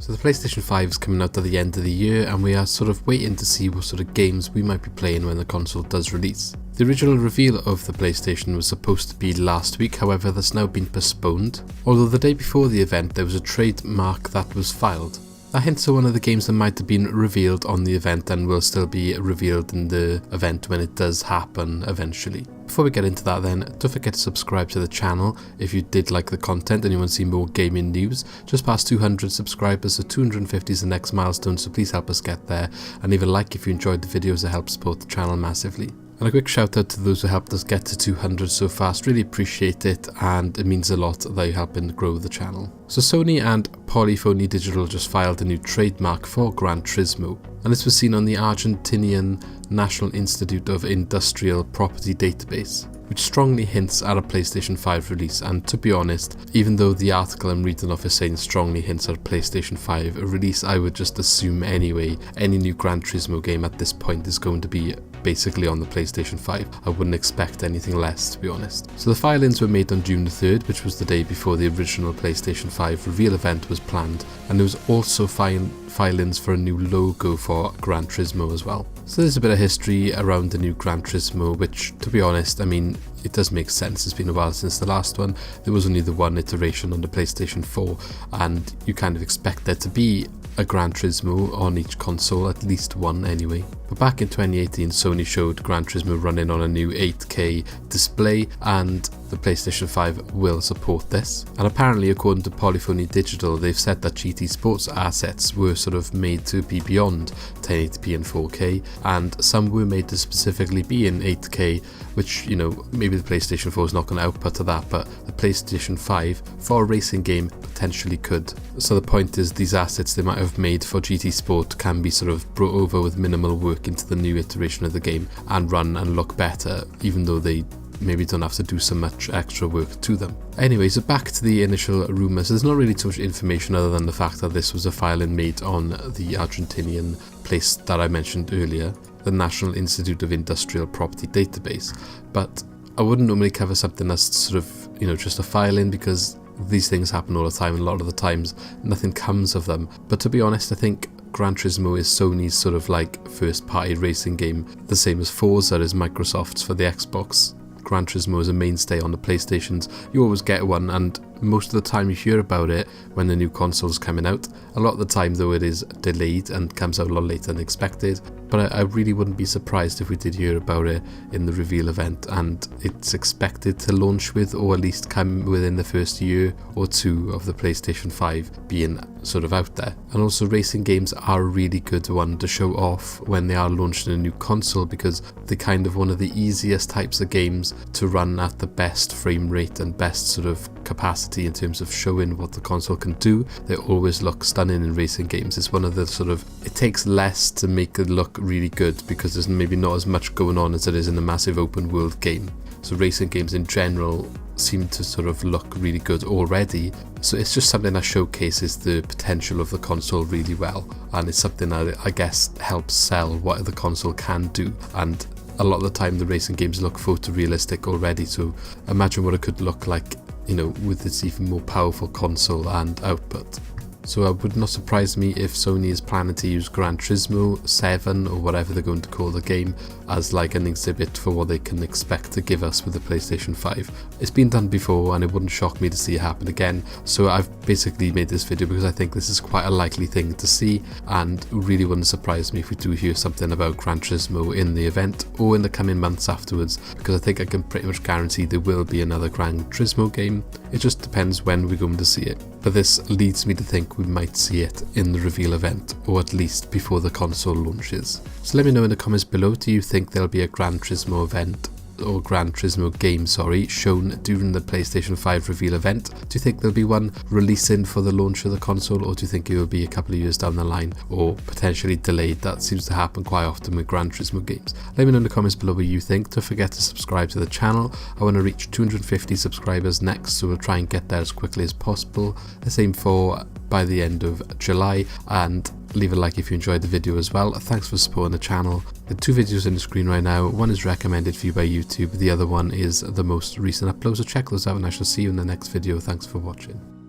So the PlayStation 5 is coming out at the end of the year, and we are sort of waiting to see what sort of games we might be playing when the console does release. The original reveal of the PlayStation was supposed to be last week, however that's now been postponed, although the day before the event there was a trademark that was filed. That hints at one of the games that might have been revealed on the event and will still be revealed in the event when it does happen eventually. Before we get into that then, don't forget to subscribe to the channel if you did like the content and you want to see more gaming news. Just past 200 subscribers, so 250 is the next milestone, so please help us get there, and leave a like if you enjoyed the videos. It helps support the channel massively. And a quick shout out to those who helped us get to 200 so fast, really appreciate it, and it means a lot that you're helping grow the channel. So Sony and Polyphony Digital just filed a new trademark for Gran Turismo, and this was seen on the Argentinian National Institute of Industrial Property database, which strongly hints at a PlayStation 5 release. And to be honest, even though the article I'm reading off is saying strongly hints at a PlayStation 5 release, I would just assume anyway any new Gran Turismo game at this point is going to be basically on the PlayStation 5. I wouldn't expect anything less, to be honest. So the filings were made on June the 3rd, which was the day before the original PlayStation 5 reveal event was planned, and there was also filings for a new logo for Gran Turismo as well. So there's a bit of history around the new Gran Turismo, which, to be honest, I mean, it does make sense. It's been a while since the last one. There was only the one iteration on the PlayStation 4, and you kind of expect there to be a Gran Turismo on each console, at least one anyway. But back in 2018, Sony showed Gran Turismo running on a new 8K display, and the PlayStation 5 will support this. And apparently, according to Polyphony Digital, they've said that GT Sports assets were sort of made to be beyond 1080p and 4K, and some were made to specifically be in 8K, which, you know, maybe the PlayStation 4 is not going to output to that, but the PlayStation 5 for a racing game potentially could. So the point is, these assets they might have made for GT Sport can be sort of brought over with minimal work into the new iteration of the game and run and look better, even though they maybe don't have to do so much extra work to them. Anyway, so back to the initial rumours. There's not really too much information other than the fact that this was a filing made on the Argentinian place that I mentioned earlier, the National Institute of Industrial Property database. But I wouldn't normally cover something that's sort of, you know, just a filing, because these things happen all the time, and a lot of the times nothing comes of them. But to be honest, I think Gran Turismo is Sony's sort of like first party racing game, the same as Forza is Microsoft's for the Xbox. Gran Turismo is a mainstay on the PlayStations. You always get one, and most of the time you hear about it when the new console's coming out. A lot of the time though it is delayed and comes out a lot later than expected, but I really wouldn't be surprised if we did hear about it in the reveal event, and it's expected to launch with, or at least come within the first year or two of the PlayStation 5 being sort of out there. And also, racing games are a really good one to show off when they are launched in a new console, because they're kind of one of the easiest types of games to run at the best frame rate and best sort of capacity in terms of showing what the console can do. They always look stunning in racing games. It's one of the sort of, it takes less to make it look really good because there's maybe not as much going on as there is in a massive open world game. So racing games in general seem to sort of look really good already. So it's just something that showcases the potential of the console really well, and it's something that I guess helps sell what the console can do. And a lot of the time the racing games look photorealistic already, so imagine what it could look like, you know, with its even more powerful console and output. So it would not surprise me if Sony is planning to use Gran Turismo 7 or whatever they're going to call the game as like an exhibit for what they can expect to give us with the PlayStation 5. It's been done before and it wouldn't shock me to see it happen again. So I've basically made this video because I think this is quite a likely thing to see, and really wouldn't surprise me if we do hear something about Gran Turismo in the event or in the coming months afterwards, because I think I can pretty much guarantee there will be another Gran Turismo game. It just depends when we're going to see it. But this leads me to think we might see it in the reveal event, or at least before the console launches. So let me know in the comments below, do you think there'll be a Gran Turismo event, or Gran Turismo game, shown during the PlayStation 5 reveal event? Do you think there'll be one releasing for the launch of the console, or do you think it will be a couple of years down the line, or potentially delayed? That seems to happen quite often with Gran Turismo games. Let me know in the comments below what you think. Don't forget to subscribe to the channel. I want to reach 250 subscribers next, so we'll try and get there as quickly as possible. Let's aim for by the end of July, and leave a like if you enjoyed the video as well. Thanks for supporting the channel. The two videos on the screen right now, one is recommended for you by YouTube, the other one is the most recent upload, so check those out and I shall see you in the next video. Thanks for watching.